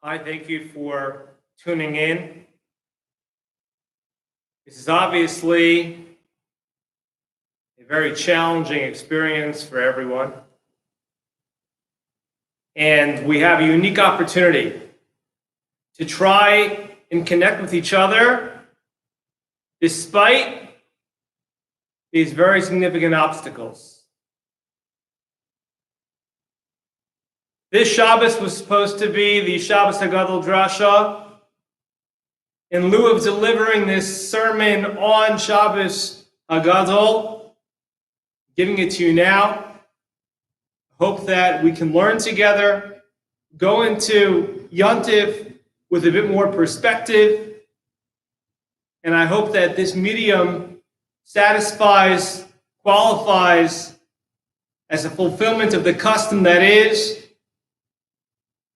Hi, thank you for tuning in. This is obviously a very challenging experience for everyone. And we have a unique opportunity to try and connect with each other despite these very significant obstacles. This Shabbos was supposed to be the Shabbos HaGadol drasha. In lieu of delivering this sermon on Shabbos HaGadol, giving it to you now, hope that we can learn together, go into Yontif with a bit more perspective, and I hope that this medium satisfies, qualifies as a fulfillment of the custom that is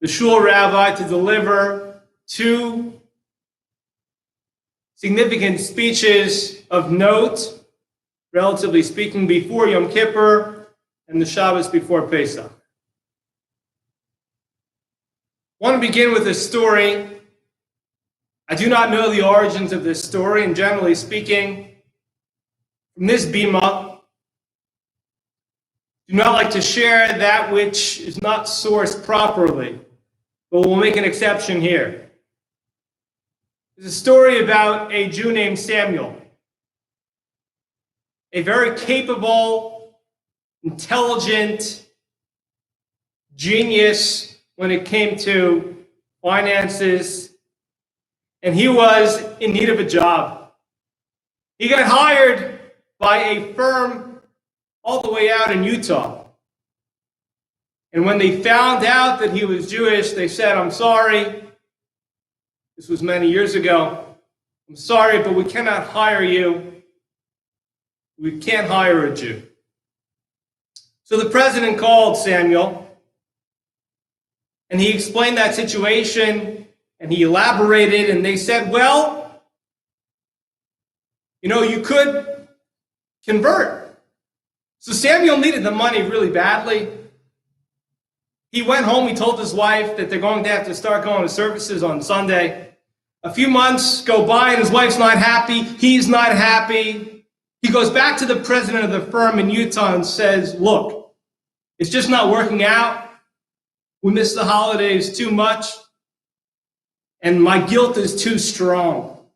the Shul rabbi to deliver two significant speeches of note, relatively speaking, before Yom Kippur and the Shabbos before Pesach. I want to begin with a story. I do not know the origins of this story, and generally speaking, from this bima, do not like to share that which is not sourced properly, but we'll make an exception here. There's a story about a Jew named Samuel, a very capable, intelligent genius when it came to finances, and he was in need of a job. He got hired by a firm all the way out in Utah. And when they found out that he was Jewish, they said, "I'm sorry." This was many years ago. "I'm sorry, but we cannot hire you. We can't hire a Jew." So the president called Samuel, and he explained that situation, and he elaborated, and they said, "Well, you could convert." So Samuel needed the money really badly. He went home, he told his wife that they're going to have to start going to services on Sunday. A few months go by and his wife's not happy, he's not happy. He goes back to the president of the firm in Utah and says, "Look, it's just not working out. We miss the holidays too much, and my guilt is too strong.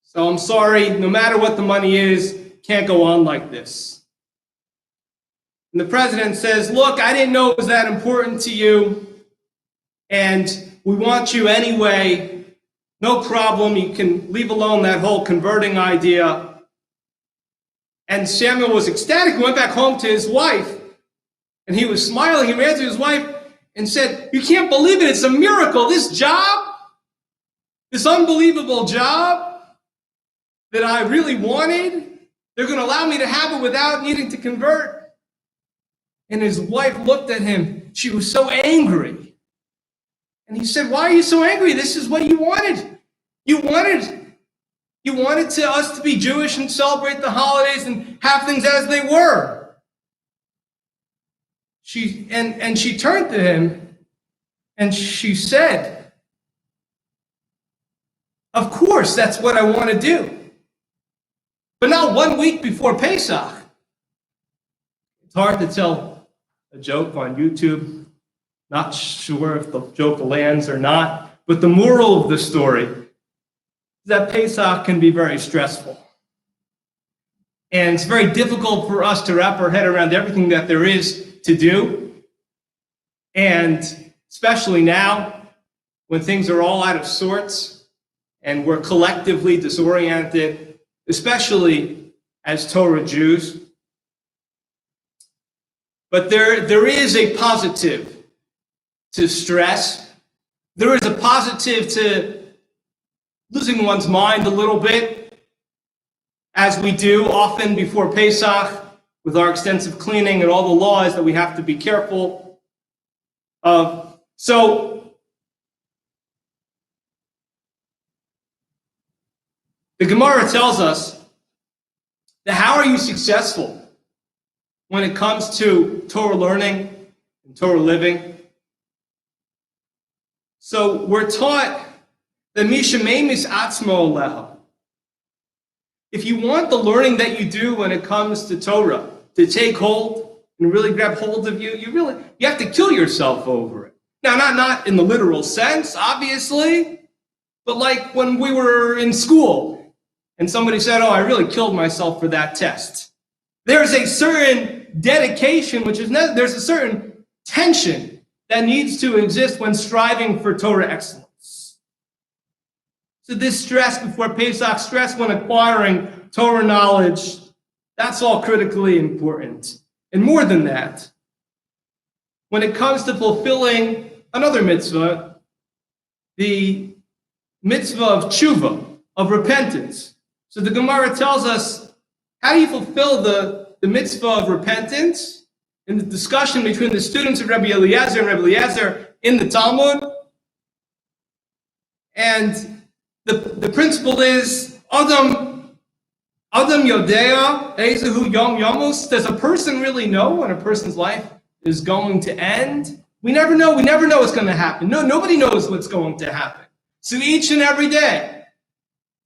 So I'm sorry, no matter what the money is, can't go on like this." And the president says, "Look, I didn't know it was that important to you, and we want you anyway. No problem, you can leave alone that whole converting idea." And Samuel was ecstatic. He went back home to his wife, and he was smiling. He ran to his wife and said, "You can't believe it, it's a miracle. This job, this unbelievable job that I really wanted, they're going to allow me to have it without needing to convert." And his wife looked at him. She was so angry. And he said, "Why are you so angry? This is what you wanted. You wanted us to be Jewish and celebrate the holidays and have things as they were." She turned to him and she said, "Of course, that's what I want to do. But not 1 week before Pesach." It's hard to tell a joke on YouTube. Not sure if the joke lands or not. But the moral of the story is that Pesach can be very stressful. And it's very difficult for us to wrap our head around everything that there is to do. And especially now, when things are all out of sorts and we're collectively disoriented, especially as Torah Jews. But there is a positive to stress. There is a positive to losing one's mind a little bit, as we do often before Pesach with our extensive cleaning and all the laws that we have to be careful of. So the Gemara tells us that how are you successful when it comes to Torah learning in Torah living. So we're taught that Mishamemis Atzmo Aleha. If you want the learning that you do when it comes to Torah to take hold and really grab hold of you, you have to kill yourself over it. Now, not in the literal sense, obviously, but like when we were in school and somebody said, "Oh, I really killed myself for that test." There's a certain dedication, there's a certain tension that needs to exist when striving for Torah excellence. So this stress before Pesach, stress when acquiring Torah knowledge, that's all critically important. And more than that, when it comes to fulfilling another mitzvah, the mitzvah of tshuva, of repentance. So the Gemara tells us, how do you fulfill the mitzvah of repentance? In the discussion between the students of Rabbi Eliezer and Rabbi Eliezer in the Talmud. And the principle is, Adam Yodea, Ezehu Yom Yomos. Does a person really know when a person's life is going to end? We never know. We never know what's going to happen. No, nobody knows what's going to happen. So each and every day,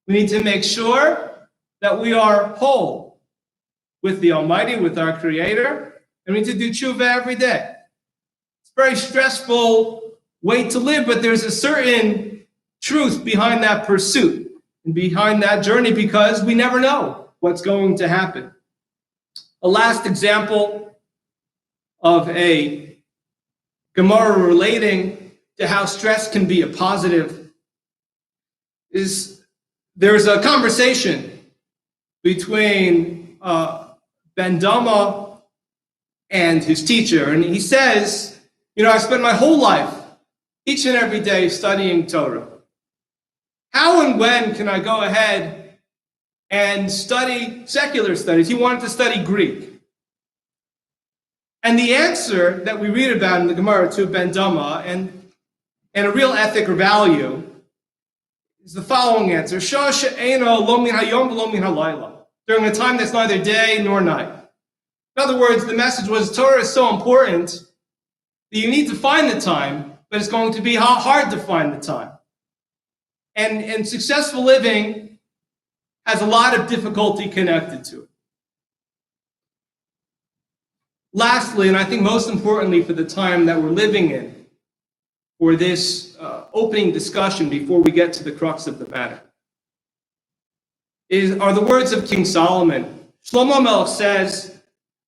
we need to make sure that we are whole with the Almighty, with our Creator, and we need to do tshuva every day. It's a very stressful way to live, but there's a certain truth behind that pursuit and behind that journey because we never know what's going to happen. A last example of a Gemara relating to how stress can be a positive is there's a conversation between Ben Dama and his teacher, and he says, I spent my whole life, each and every day, studying Torah. How and when can I go ahead and study secular studies? He wanted to study Greek. And the answer that we read about in the Gemara to Ben Dama, and a real ethic or value, is the following answer. Shah she'ena lo min hayom v'lo min halayla. During a time that's neither day nor night. In other words, the message was Torah is so important that you need to find the time, but it's going to be hard to find the time. And successful living has a lot of difficulty connected to it. Lastly, and I think most importantly for the time that we're living in, for this opening discussion before we get to the crux of the matter, are the words of King Solomon. Shlomo Melech says,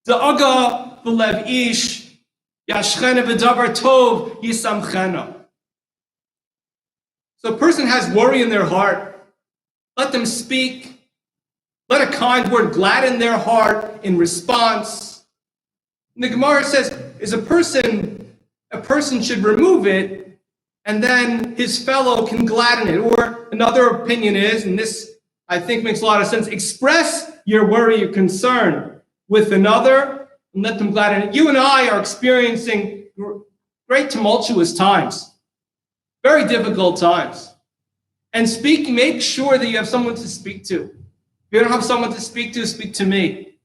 Da'aga v'lev ish yashchena v'davar tov yisamchena. So a person has worry in their heart. Let them speak. Let a kind word gladden their heart in response. And the Gemara says, a person should remove it, and then his fellow can gladden it. Or another opinion is, and this I think makes a lot of sense, express your worry, your concern with another, and let them gladden it. You and I are experiencing great tumultuous times, very difficult times. And make sure that you have someone to speak to. If you don't have someone to speak to me.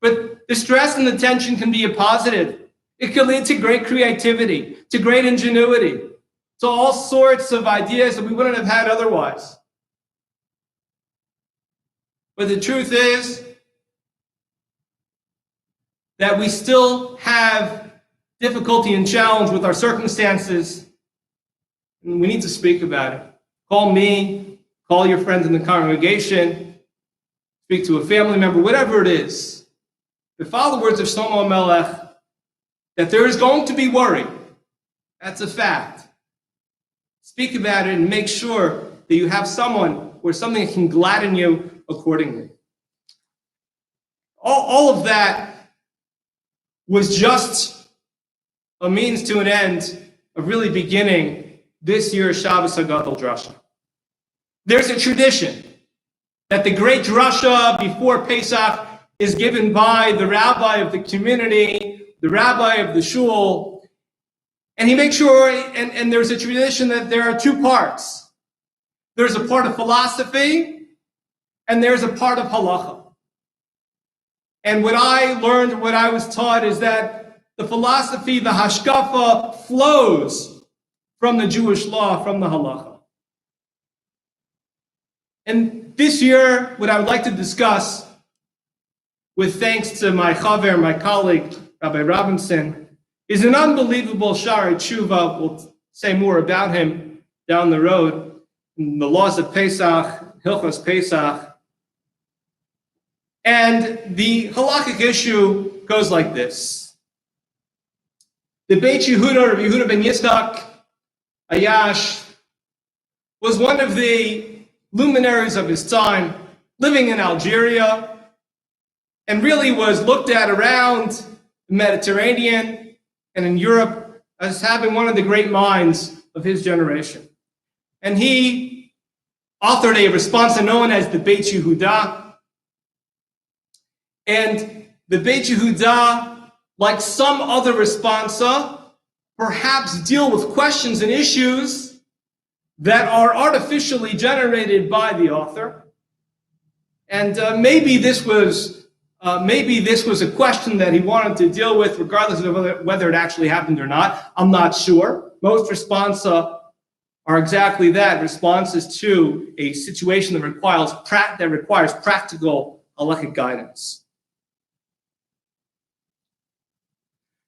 But the stress and the tension can be a positive. It can lead to great creativity, to great ingenuity, to all sorts of ideas that we wouldn't have had otherwise. But the truth is that we still have difficulty and challenge with our circumstances, and we need to speak about it. Call me, call your friends in the congregation, speak to a family member, whatever it is. But follow the words of Shlomo Melech that there is going to be worry. That's a fact. Speak about it and make sure that you have someone or something that can gladden you accordingly. All of that was just a means to an end of really beginning this year's Shabbos HaGadol drasha. There's a tradition that the great drasha before Pesach is given by the rabbi of the community, the rabbi of the shul, and he makes sure, and there's a tradition that there are two parts. There's a part of philosophy, and there's a part of halacha. And what I learned, what I was taught, is that the philosophy, the hashkafa flows from the Jewish law, from the halacha. And this year, what I would like to discuss, with thanks to my chaver, my colleague, Rabbi Robinson, is an unbelievable Shari Tshuva. We'll say more about him down the road. In the laws of Pesach, Hilchos Pesach. And the halakhic issue goes like this. The Beit Yehuda, Rabbi Yehuda ben Yitzchak, Ayash, was one of the luminaries of his time, living in Algeria, and really was looked at around the Mediterranean and in Europe as having one of the great minds of his generation. And he authored a responsa known as the Beit Yehuda. And the Beit Yehuda, like some other responsa, perhaps deal with questions and issues that are artificially generated by the author. And maybe this was a question that he wanted to deal with, regardless of whether it actually happened or not. I'm not sure. Most responsa are exactly that, responses to a situation that requires practical halachic guidance.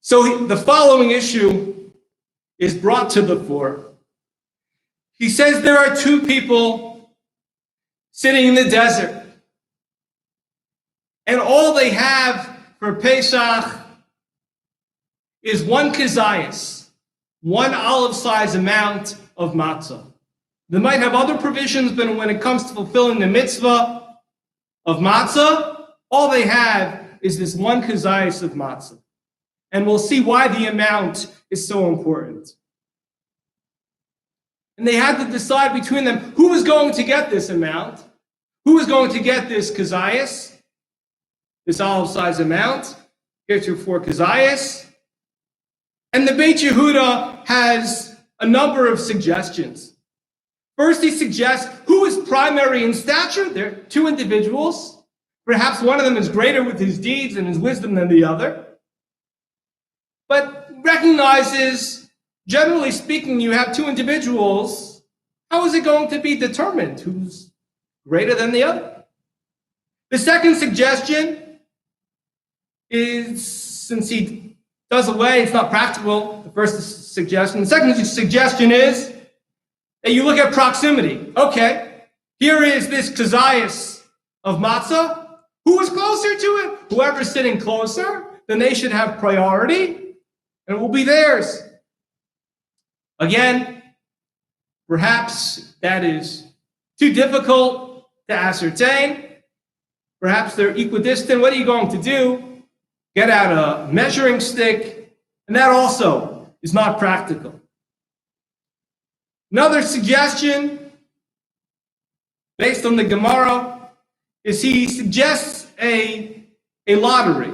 So the following issue is brought to the fore. He says there are two people sitting in the desert, and all they have for Pesach is one kezias, one olive-sized amount of matzah. They might have other provisions, but when it comes to fulfilling the mitzvah of matzah, all they have is this one kezias of matzah. And we'll see why the amount is so important. And they had to decide between them who was going to get this amount, who was going to get this kezias, this olive-sized amount, heretofore kezias. And the Beit Yehuda has a number of suggestions. First, he suggests who is primary in stature. There are two individuals. Perhaps one of them is greater with his deeds and his wisdom than the other. But recognizes, generally speaking, you have two individuals. How is it going to be determined who's greater than the other? The second suggestion is, since he does away, it's not practical, the first suggestion. The second suggestion is that you look at proximity. Okay, here is this kezias of matzah. Who is closer to it? Whoever's sitting closer, then they should have priority, and it will be theirs. Again, perhaps that is too difficult to ascertain. Perhaps they're equidistant. What are you going to do? Get out a measuring stick, and that also is not practical. Another suggestion, based on the Gemara, is he suggests a lottery.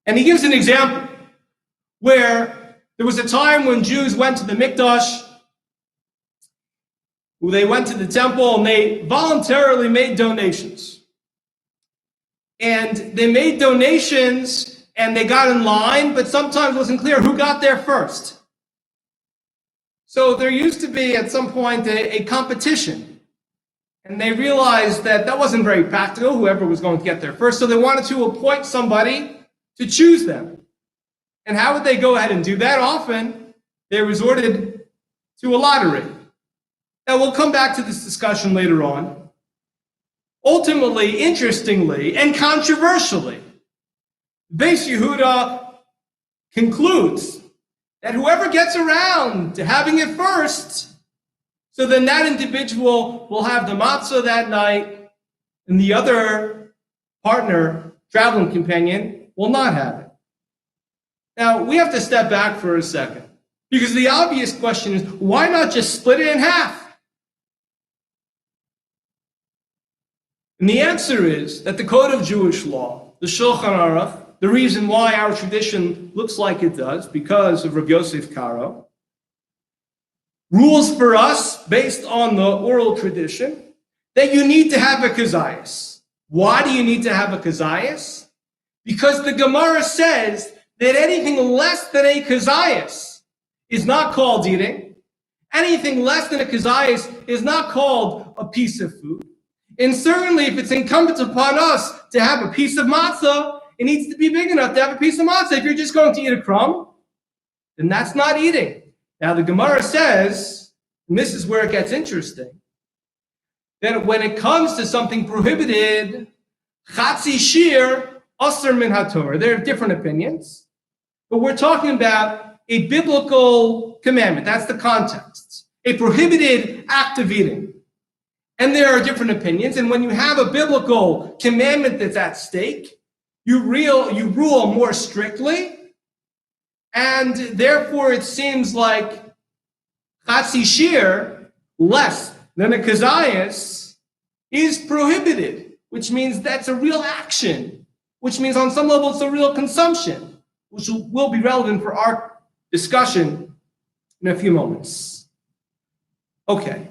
And he gives an example where there was a time when Jews went to the Mikdash, they went to the temple, and they voluntarily made donations. And they made donations, and they got in line, but sometimes it wasn't clear who got there first. So there used to be, at some point, a competition. And they realized that that wasn't very practical, whoever was going to get there first. So they wanted to appoint somebody to choose them. And how would they go ahead and do that? Often, they resorted to a lottery. Now, we'll come back to this discussion later on. Ultimately, interestingly, and controversially, Beis Yehuda concludes that whoever gets around to having it first, so then that individual will have the matzah that night, and the other partner, traveling companion, will not have it. Now, we have to step back for a second, because the obvious question is, why not just split it in half? And the answer is that the Code of Jewish Law, the Shulchan Aruch, the reason why our tradition looks like it does, because of Rabbi Yosef Karo, rules for us, based on the oral tradition, that you need to have a kezias. Why do you need to have a kezias? Because the Gemara says that anything less than a kazayas is not called eating. Anything less than a kazayas is not called a piece of food. And certainly, if it's incumbent upon us to have a piece of matzah, it needs to be big enough to have a piece of matzah. If you're just going to eat a crumb, then that's not eating. Now, the Gemara says, and this is where it gets interesting, that when it comes to something prohibited, chatzi shir, asr min haTorah. There are different opinions, but we're talking about a biblical commandment. That's the context. A prohibited act of eating. And there are different opinions. And when you have a biblical commandment that's at stake, you rule more strictly. And therefore, it seems like chatzi shir, less than a kazayas, is prohibited, which means that's a real action, which means on some level it's a real consumption, which will be relevant for our discussion in a few moments. Okay.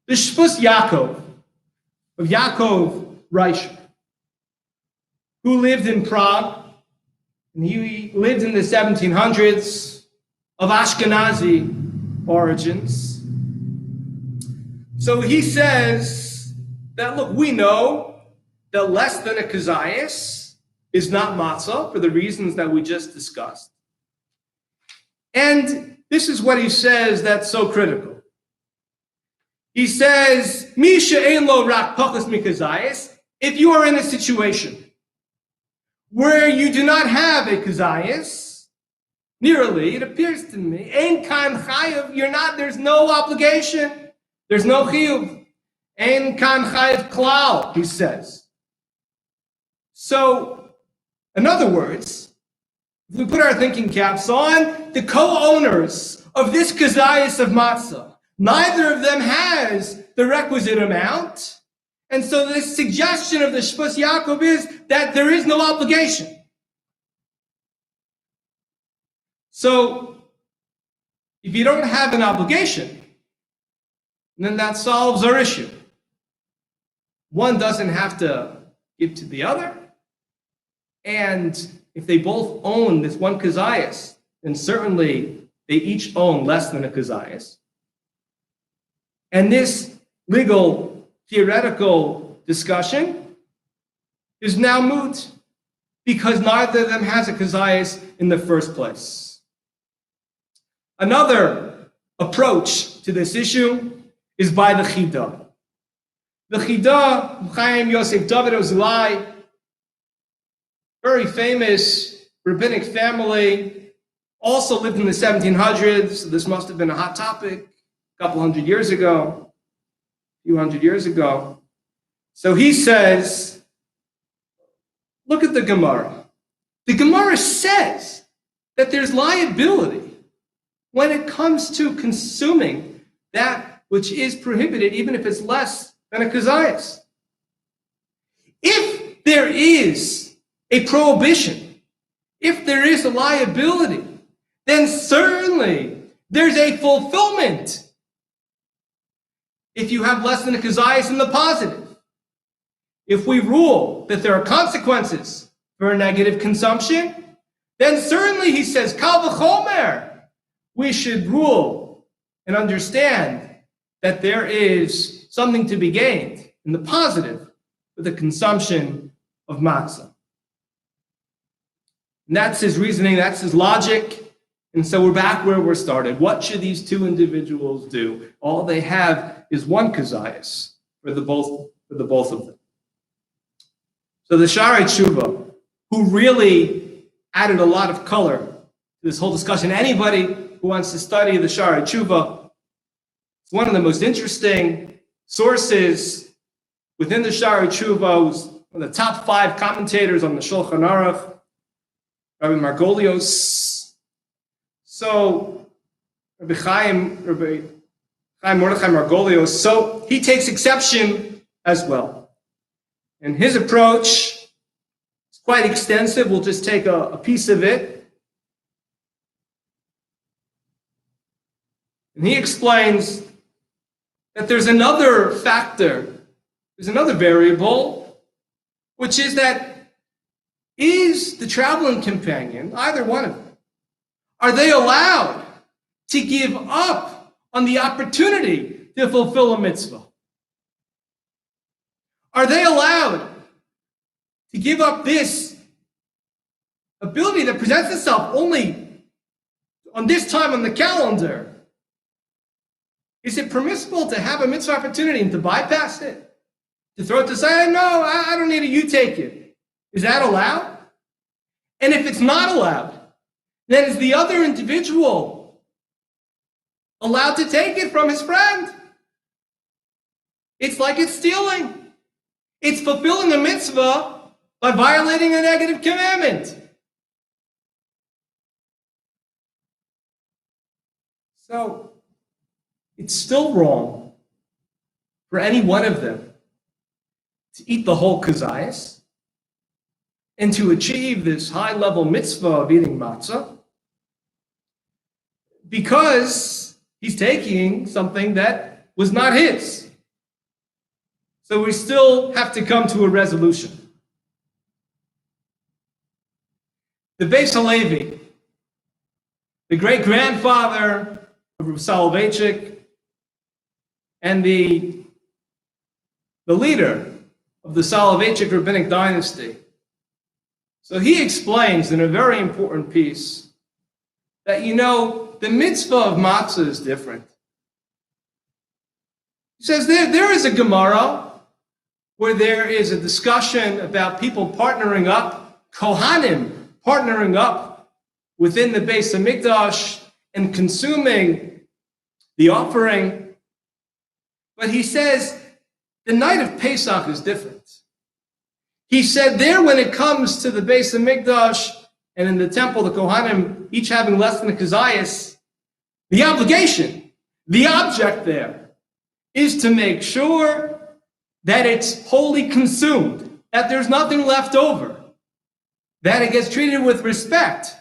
The Shpus Yaakov, of Yaakov Reicher, who lived in Prague, and he lived in the 1700s, of Ashkenazi origins. So he says that, look, we know that less than a kazayas is not matzah for the reasons that we just discussed. And this is what he says that's so critical. He says, Mi she'ein lo rak pachas mikazayas, if you are in a situation where you do not have a kazayas, nearly, it appears to me, ein kan chayav, there's no obligation, there's no chiyuv. Ein kan chayav klal, he says. So, in other words, if we put our thinking caps on, the co-owners of this kazayas of matzah, neither of them has the requisite amount. And so the suggestion of the Shpus Yaakov is that there is no obligation. So if you don't have an obligation, then that solves our issue. One doesn't have to give to the other. And if they both own this one kazayas, then certainly they each own less than a kazayas. And this legal, theoretical discussion is now moot because neither of them has a kazayas in the first place. Another approach to this issue is by the Chida. The Chida, Chaim Yosef David Ozulai, very famous rabbinic family, also lived in the 1700s, so this must have been a hot topic. A couple hundred years ago, a few hundred years ago. So he says, look at the Gemara. The Gemara says that there's liability when it comes to consuming that which is prohibited, even if it's less than a kazayas. If there is a prohibition, if there is a liability, then certainly there's a fulfillment if you have less than a kazayas in the positive. If we rule that there are consequences for a negative consumption, then certainly, he says, kal v'chomer, we should rule and understand that there is something to be gained in the positive with the consumption of matzah. And that's his reasoning, that's his logic. And so we're back where we're started. What should these two individuals do? All they have is one kazayas for the both of them. So the Sha'arei Tshuva, who really added a lot of color to this whole discussion, anybody who wants to study the Sha'arei Tshuva, it's one of the most interesting sources within the Sha'arei Tshuva, who's one of the top 5 commentators on the Shulchan Aruch, Rabbi Margolios. So, Rabbi Chaim Mordechai Margolios, so he takes exception as well. And his approach is quite extensive. We'll just take a piece of it. And he explains that there's another factor, there's another variable, which is that is the traveling companion, either one of them, are they allowed to give up on the opportunity to fulfill a mitzvah? Are they allowed to give up this ability that presents itself only on this time on the calendar? Is it permissible to have a mitzvah opportunity and to bypass it? To throw it to the side? No, I don't need it, you take it. Is that allowed? And if it's not allowed, then is the other individual allowed to take it from his friend? It's like it's stealing. It's fulfilling a mitzvah by violating a negative commandment. So, it's still wrong for any one of them to eat the whole kazayas and to achieve this high-level mitzvah of eating matzah because he's taking something that was not his. So we still have to come to a resolution. The Beis Halevi, the great-grandfather of Rav Soloveitchik, and the leader of the Soloveitchik rabbinic dynasty. So he explains in a very important piece that, the mitzvah of matzah is different. He says there is a Gemara where there is a discussion about people partnering up, Kohanim partnering up within the Beis HaMikdash and consuming the offering. But he says the night of Pesach is different. He said there when it comes to the Beis HaMikdash and in the temple, the Kohanim, each having less than a kazayas, the obligation, the object there, is to make sure that it's wholly consumed, that there's nothing left over, that it gets treated with respect.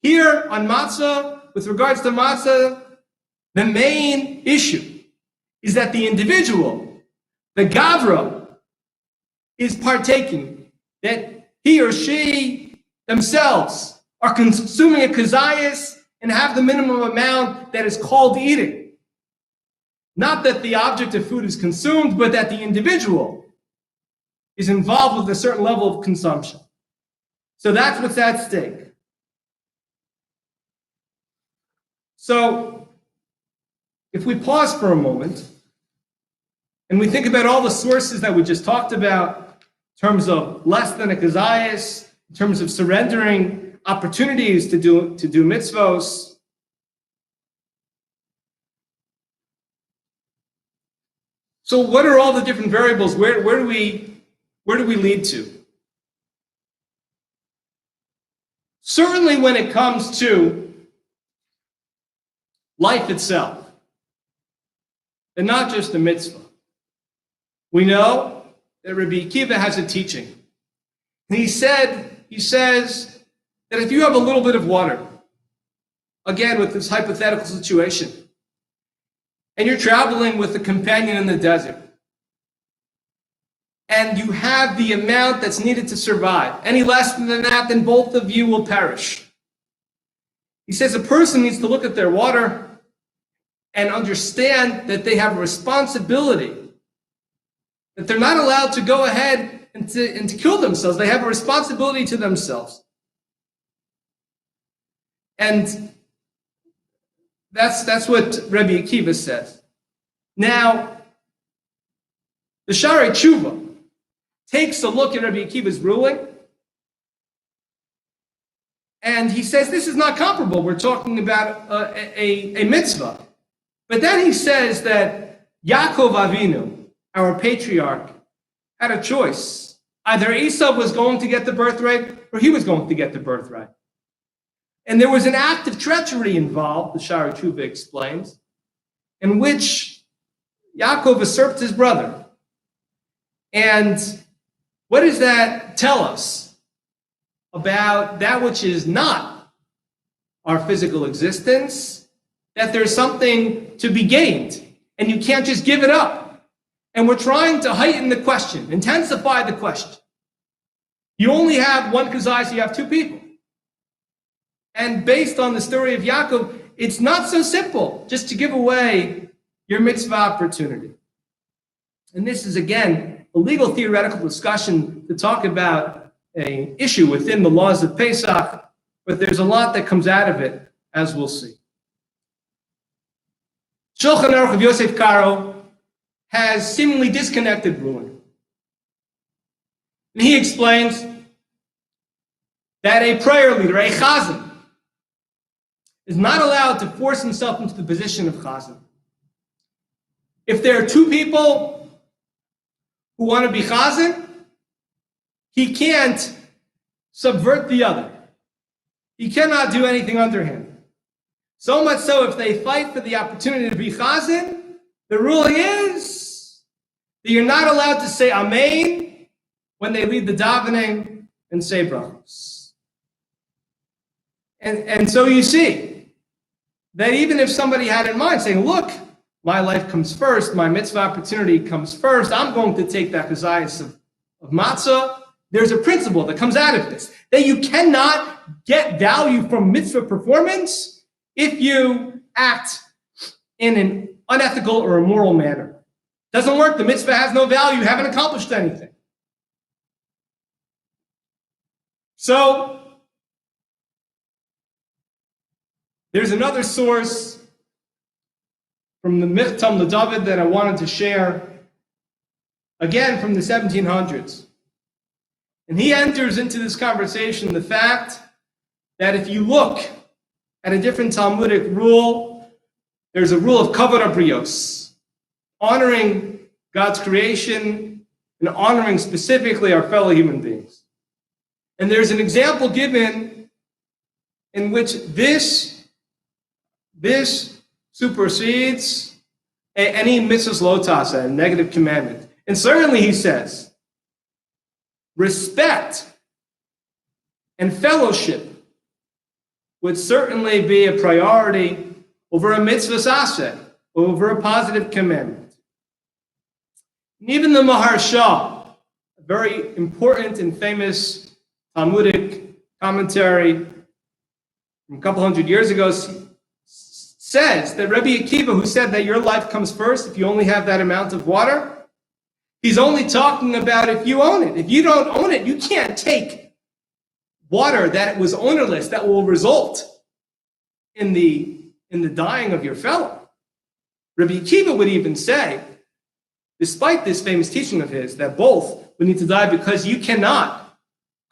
Here on matzah, with regards to matzah, the main issue is that the individual, the gavra, is partaking, that he or she themselves are consuming a kazayas and have the minimum amount that is called eating. Not that the object of food is consumed, but that the individual is involved with a certain level of consumption. So that's what's at stake. So, if we pause for a moment, and we think about all the sources that we just talked about, in terms of less than a kazayas, in terms of surrendering opportunities to do mitzvos, so what are all the different variables? Where do we lead to? Certainly when it comes to life itself, and not just the mitzvah. We know that Rabbi Akiva has a teaching. And he says that if you have a little bit of water, again with this hypothetical situation, and you're traveling with a companion in the desert, and you have the amount that's needed to survive, any less than that, then both of you will perish. He says a person needs to look at their water and understand that they have a responsibility, that they're not allowed to go ahead and to kill themselves. They have a responsibility to themselves. And that's what Rabbi Akiva says. Now, the Shari Tshuva takes a look at Rabbi Akiva's ruling, and he says this is not comparable. We're talking about a mitzvah. But then he says that Yaakov Avinu, our patriarch, had a choice. Either Esau was going to get the birthright, or he was going to get the birthright. And there was an act of treachery involved, the Shari Tshuva explains, in which Yaakov usurped his brother. And what does that tell us about that which is not our physical existence? That there's something to be gained, and you can't just give it up. And we're trying to heighten the question, intensify the question. You only have one kazai, so you have two people. And based on the story of Yaakov, it's not so simple just to give away your mitzvah opportunity. And this is, again, a legal theoretical discussion to talk about an issue within the laws of Pesach, but there's a lot that comes out of it, as we'll see. Shulchan Aruch of Yosef Karo has seemingly disconnected ruling. And he explains that a prayer leader, a chazan, is not allowed to force himself into the position of chazan. If there are two people who want to be chazan, he can't subvert the other. He cannot do anything underhand. So much so, if they fight for the opportunity to be chazan, the ruling is that you're not allowed to say amen when they lead the davening and say brachos. And so you see that even if somebody had in mind saying, look, my life comes first, my mitzvah opportunity comes first, I'm going to take that chazayas of matzah, there's a principle that comes out of this, that you cannot get value from mitzvah performance if you act in an unethical or immoral manner. Doesn't work, the mitzvah has no value, you haven't accomplished anything. So, there's another source from the Michtam LeDavid that I wanted to share, again from the 1700s. And he enters into this conversation the fact that if you look at a different Talmudic rule, there's a rule of kavod habrios, honoring God's creation and honoring specifically our fellow human beings. And there's an example given in which this supersedes any mitzvahs lotasa, a negative commandment. And certainly, he says, respect and fellowship would certainly be a priority over a mitzvah aseh, over a positive commandment. And even the Maharsha, a very important and famous Talmudic commentary from a couple hundred years ago, says that Rabbi Akiva, who said that your life comes first if you only have that amount of water, he's only talking about if you own it. If you don't own it, you can't take water that was ownerless that will result in the dying of your fellow. Rabbi Akiva would even say, despite this famous teaching of his, that both would need to die because you cannot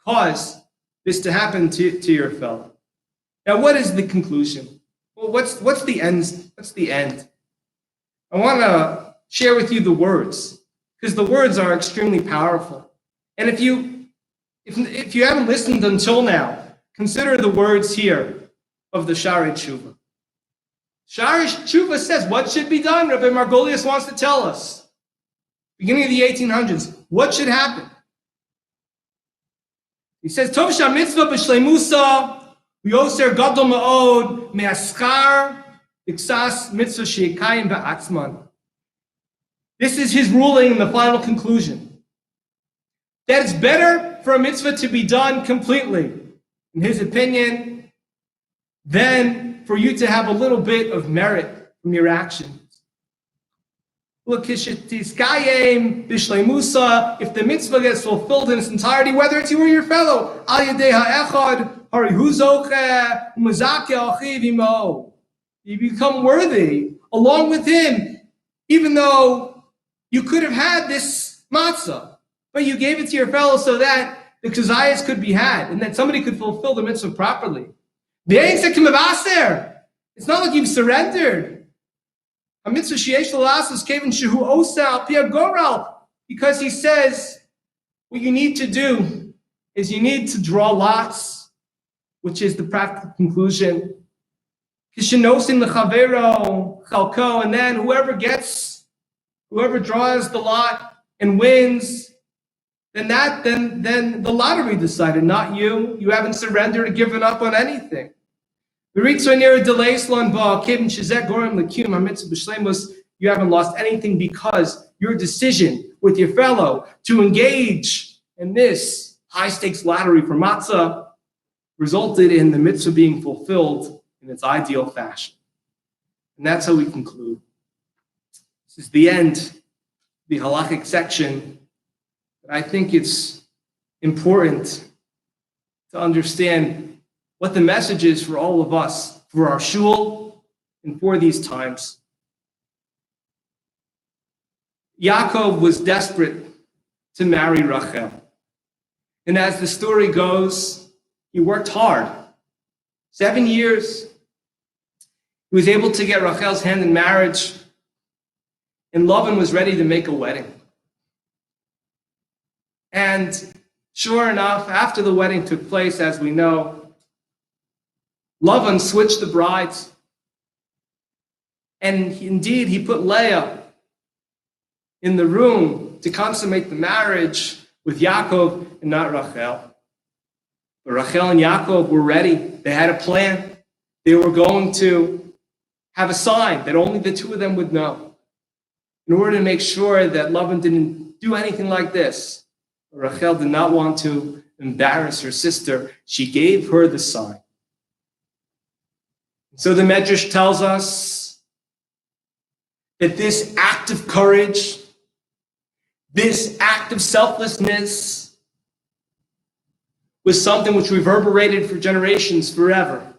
cause this to happen to your fellow. Now, what is the conclusion? Well, what's the end? What's the end? I want to share with you the words, because the words are extremely powerful. And if you haven't listened until now, consider the words here of the Shari Tshuva. Shari Tshuva says, what should be done? Rabbi Margolius wants to tell us. Beginning of the 1800s, what should happen? He says, Tov shah mitzvah b'shleimusa v'yoser gadol ma'od me'aschar iksas mitzvah she'ekayim ba'atzman. This is his ruling in the final conclusion. That it's better for a mitzvah to be done completely, in his opinion, than for you to have a little bit of merit from your actions. Look, if the mitzvah gets fulfilled in its entirety, whether it's you or your fellow, you become worthy along with him, even though you could have had this matzah, but you gave it to your fellow so that the kazayas could be had and that somebody could fulfill the mitzvah properly. It's not like you've surrendered. Because he says what you need to do is you need to draw lots, which is the practical conclusion. And then whoever draws the lot and wins, then the lottery decided, not you. You haven't surrendered or given up on anything. You haven't lost anything because your decision with your fellow to engage in this high-stakes lottery for matzah resulted in the mitzvah being fulfilled in its ideal fashion. And that's how we conclude. This is the end, the halachic section. But I think it's important to understand what the message is for all of us, for our shul, and for these times. Yaakov was desperate to marry Rachel. And as the story goes, he worked hard. 7 years. He was able to get Rachel's hand in marriage, and Lavan was ready to make a wedding. And sure enough, after the wedding took place, as we know, Lavan switched the brides. And indeed, he put Leah in the room to consummate the marriage with Yaakov and not Rachel. But Rachel and Yaakov were ready. They had a plan. They were going to have a sign that only the two of them would know, in order to make sure that Lavan didn't do anything like this. Rachel did not want to embarrass her sister. She gave her the sign. So the Medrash tells us that this act of courage, this act of selflessness, was something which reverberated for generations forever.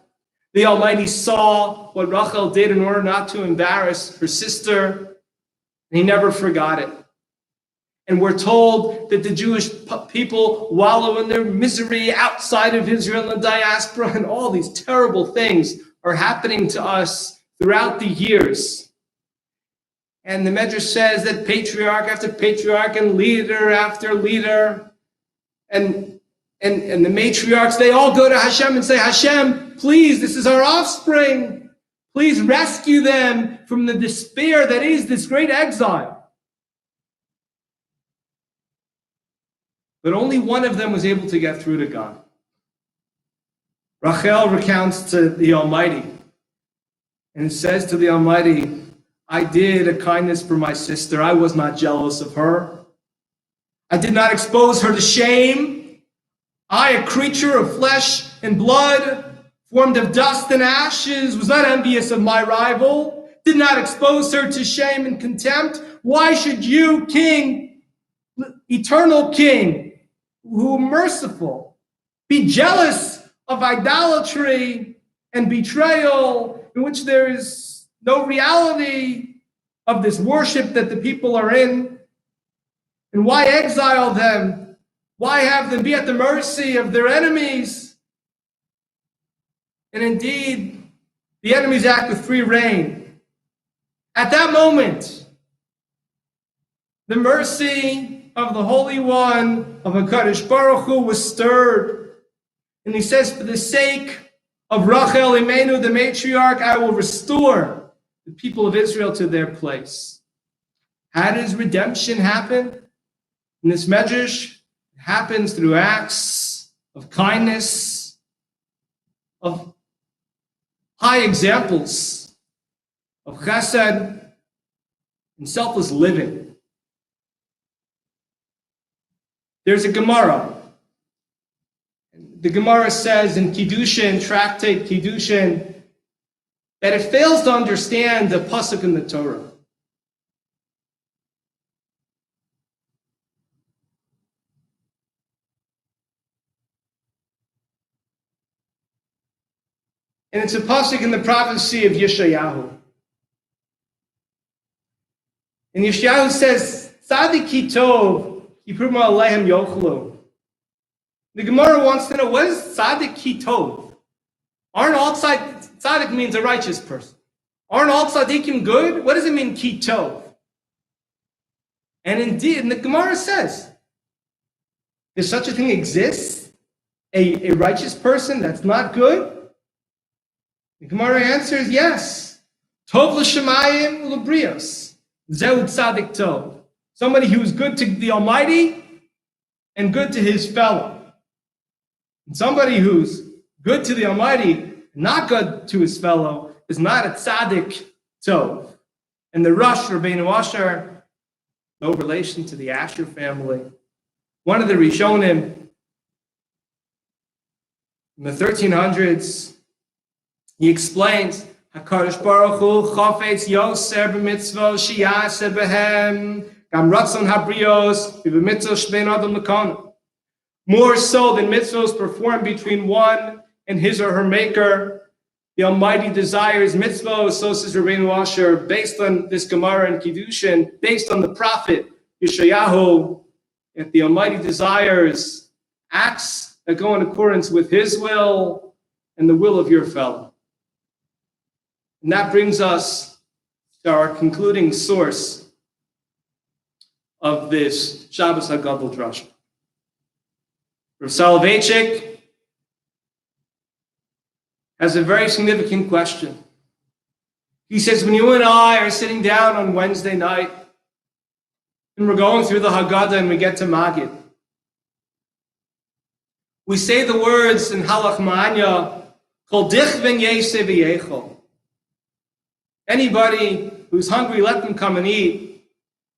The Almighty saw what Rachel did in order not to embarrass her sister, and he never forgot it. And we're told that the Jewish people wallow in their misery outside of Israel and the diaspora, and all these terrible things are happening to us throughout the years. And the Medrash says that patriarch after patriarch and leader after leader and the matriarchs, they all go to Hashem and say, Hashem, please, this is our offspring. Please rescue them from the despair that is this great exile. But only one of them was able to get through to God. Rachel recounts to the Almighty and says to the Almighty, I did a kindness for my sister. I was not jealous of her. I did not expose her to shame. I, a creature of flesh and blood, formed of dust and ashes, was not envious of my rival, did not expose her to shame and contempt. Why should you, King, eternal King, who are merciful, be jealous of idolatry and betrayal in which there is no reality of this worship that the people are in? And why exile them? Why have them be at the mercy of their enemies? And indeed, the enemies act with free rein. At that moment, the mercy of the Holy One of HaKadosh Baruch Hu was stirred. And he says, for the sake of Rachel Imenu, the matriarch, I will restore the people of Israel to their place. How does redemption happen? In this Medrash, it happens through acts of kindness, of high examples of chesed and selfless living. There's a Gemara. The Gemara says in Kiddushin, Tractate Kiddushin, that it fails to understand the pasuk in the Torah. And it's a pasuk in the prophecy of Yeshayahu. And Yeshayahu says, Tzadik ki tov, yipruma alehem yochlu. The Gemara wants to know, what is Tzadik ki tov? Aren't all Tzadik means a righteous person. Aren't all tzaddikim good? What does it mean, ki tov? And indeed, and the Gemara says, does such a thing exist? A righteous person that's not good? The Gemara answers, yes. Tov l'shamayim l'brios. Zehud tzadik tov. Somebody who's good to the Almighty and good to his fellow. And somebody who's good to the Almighty, not good to his fellow, is not a tzadik tov. And the Rosh Rabbeinu Asher, no relation to the Asher family. One of the Rishonim In the 1300s, he explains, HaKadosh Baruch Hu chafetz yoser b'mitzvos sheyaseh behem gam ratzon habrios b'mitzvos shbein adam l'konu. More so than mitzvos performed between one and his or her maker, the Almighty desires mitzvos, so says Rabbeinu Asher, based on this Gemara and Kiddushin, based on the prophet Yeshayahu, if the Almighty desires acts that go in accordance with his will and the will of your fellow. And that brings us to our concluding source of this Shabbos HaGadol drasha. Rav Soloveitchik has a very significant question. He says, when you and I are sitting down on Wednesday night and we're going through the Haggadah and we get to Magid, we say the words in Halach Ma'anya, Kol dich ven yeseh v'yechol. Anybody who's hungry, let them come and eat.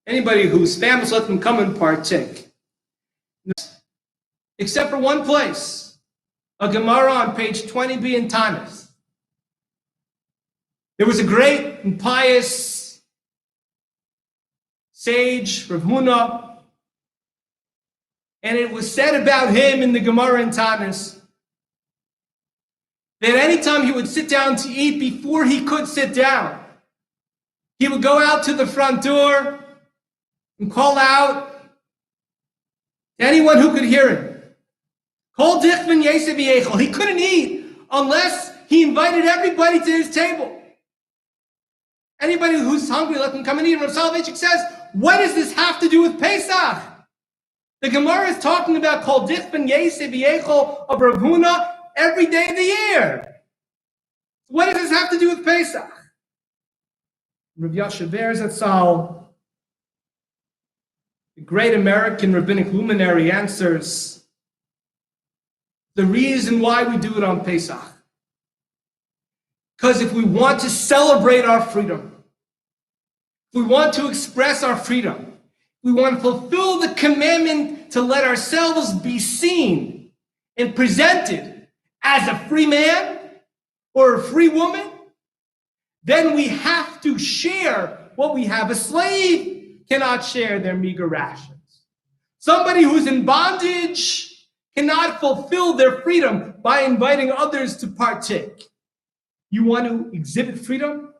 Anybody who's famished, let them come and partake. Except for one place, a Gemara on page 20b in Tanis. There was a great and pious sage, Rav Huna, and it was said about him in the Gemara in Tanis that anytime he would sit down to eat, before he could sit down, he would go out to the front door and call out to anyone who could hear him. Kol dich ven yeseh v'yechol. He couldn't eat unless he invited everybody to his table. Anybody who's hungry, let them come and eat. And Rav Soloveitchik says, what does this have to do with Pesach? The Gemara is talking about Kol dich ven yeseh v'yechol of Rav Huna every day of the year. What does this have to do with Pesach? Rav Yasher Ber Zatzal, the great American rabbinic luminary, answers the reason why we do it on Pesach. Because if we want to celebrate our freedom, if we want to express our freedom, we want to fulfill the commandment to let ourselves be seen and presented as a free man or a free woman, then we have to share what we have. A slave cannot share their meager rations. Somebody who's in bondage cannot fulfill their freedom by inviting others to partake. You want to exhibit freedom?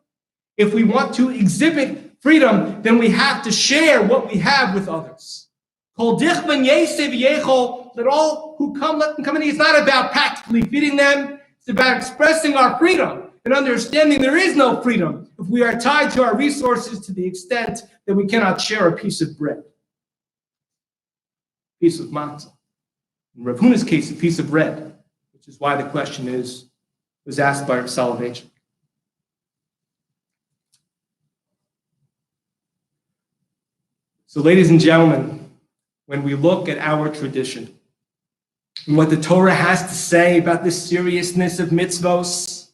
If we want to exhibit freedom, then we have to share what we have with others. Kol dich ven yeseh v'yechol, let all who come, let them come in. It's not about practically feeding them. It's about expressing our freedom and understanding there is no freedom if we are tied to our resources to the extent that we cannot share a piece of bread, a piece of matzah. In Rav Huna's case, a piece of bread, which is why the question was asked by Rav Soloveitchik. So, ladies and gentlemen, when we look at our tradition and what the Torah has to say about the seriousness of mitzvos,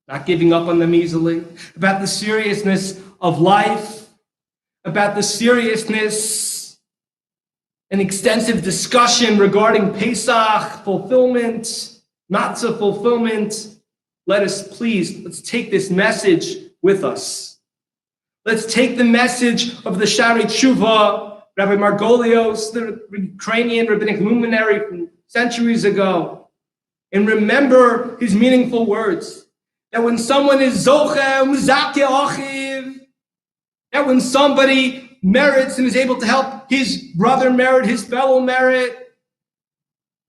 not giving up on them easily, about the seriousness of life, about the seriousness and extensive discussion regarding Pesach fulfillment, matzah fulfillment, let's take this message with us. Let's take the message of the Shari Tshuva, Rabbi Margolios, the Ukrainian rabbinic luminary from centuries ago, and remember his meaningful words. That when someone is zoche muzakeh achiv, that when somebody merits and is able to help his brother merit, his fellow merit,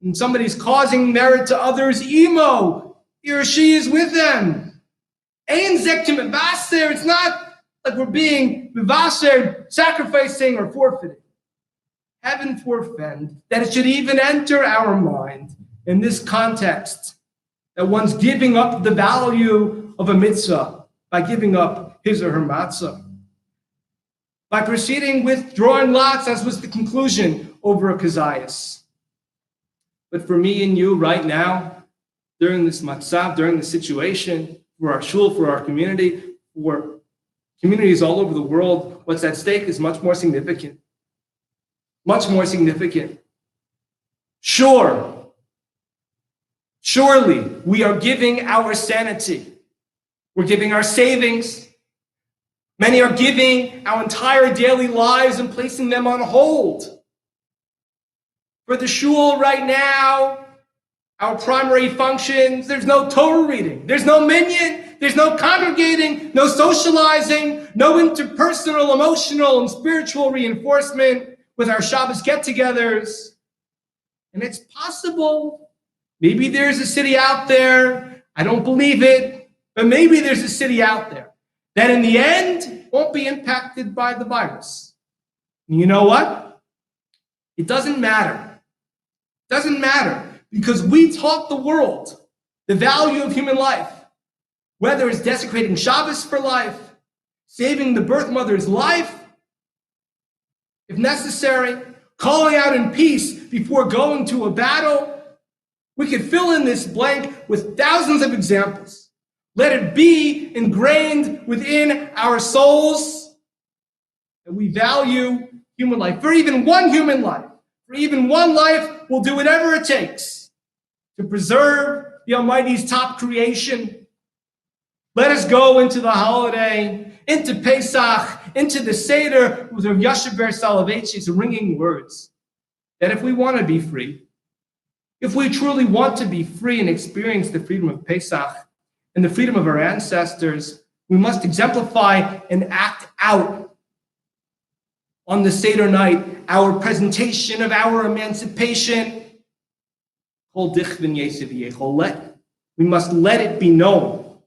and somebody's causing merit to others, imo, he or she is with them. Ein zektim mevaser, it's not like we're being mevaser, sacrificing or forfeiting. Heaven forfend that it should even enter our mind in this context, that one's giving up the value of a mitzvah by giving up his or her matzah. By proceeding with drawing lots, as was the conclusion, over a kazayas. But for me and you right now, during this matzav, during this situation, for our shul, for our community, for communities all over the world, what's at stake is much more significant. Much more significant. Sure, Surely we are giving our sanity. We're giving our savings. Many are giving our entire daily lives and placing them on hold. For the shul right now, our primary functions, there's no Torah reading, there's no minyan, there's no congregating, no socializing, no interpersonal, emotional, and spiritual reinforcement with our Shabbos get-togethers. And it's possible, maybe there's a city out there, I don't believe it, but maybe there's a city out there that in the end won't be impacted by the virus. And you know what? It doesn't matter. It doesn't matter because we taught the world the value of human life, whether it's desecrating Shabbos for life, saving the birth mother's life, if necessary, calling out in peace before going to a battle. We could fill in this blank with thousands of examples. Let it be ingrained within our souls that we value human life. For even one human life, for even one life, we'll do whatever it takes to preserve the Almighty's top creation. Let us go into the holiday, into Pesach, into the Seder with Rav Yasher Ber Soloveitchik's ringing words that if we want to be free, if we truly want to be free and experience the freedom of Pesach and the freedom of our ancestors, we must exemplify and act out on the Seder night our presentation of our emancipation. We must let it be known.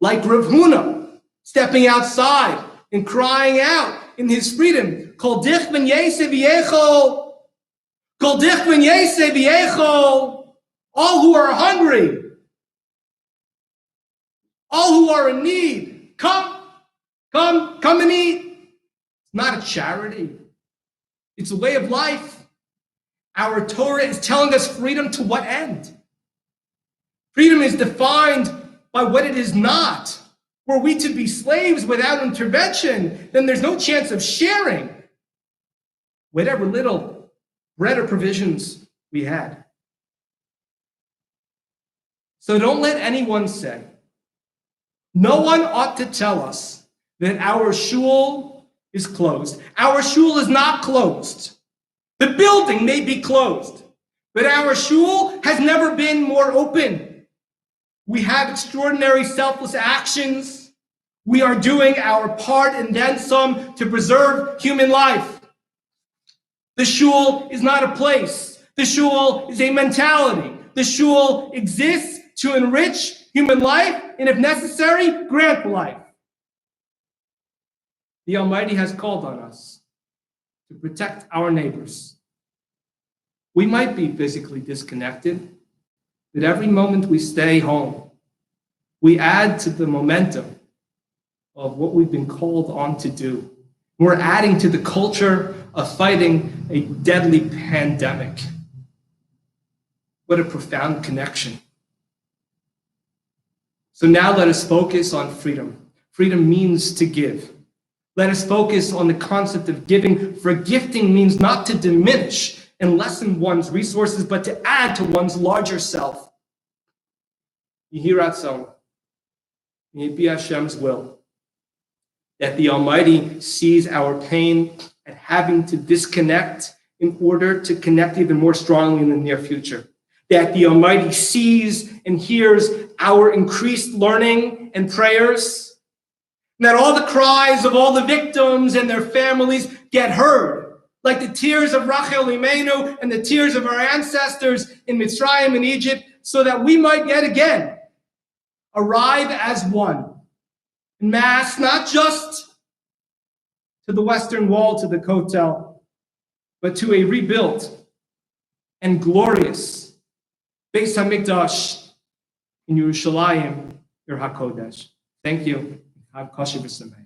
Like Rav Huna, stepping outside and crying out in his freedom, Kol dich ben Yosef Yechol, Kol dich ben Yosef Yechol, all who are hungry, all who are in need, come and eat. It's not a charity. It's a way of life. Our Torah is telling us freedom to what end? Freedom is defined by what it is not. Were we to be slaves without intervention, then there's no chance of sharing whatever little bread or provisions we had. So don't let anyone say, no one ought to tell us that our shul is closed. Our shul is not closed. The building may be closed, but our shul has never been more open. We have extraordinary selfless actions. We are doing our part and then some to preserve human life. The shul is not a place. The shul is a mentality. The shul exists to enrich human life and, if necessary, grant life. The Almighty has called on us to protect our neighbors. We might be physically disconnected, but every moment we stay home, we add to the momentum of what we've been called on to do. We're adding to the culture of fighting a deadly pandemic. What a profound connection. So now let us focus on freedom. Freedom means to give. Let us focus on the concept of giving, for gifting means not to diminish and lessen one's resources, but to add to one's larger self. Yehi Ratzon, may it be Hashem's will that the Almighty sees our pain at having to disconnect in order to connect even more strongly in the near future. That the Almighty sees and hears our increased learning and prayers. And that all the cries of all the victims and their families get heard, like the tears of Rachel Imenu and the tears of our ancestors in Mitzrayim and Egypt, so that we might yet again arrive as one. In mass, not just to the Western Wall, to the Kotel, but to a rebuilt and glorious Beis HaMikdash in Yerushalayim, your HaKodesh. Thank you. Have kosher b'sameach.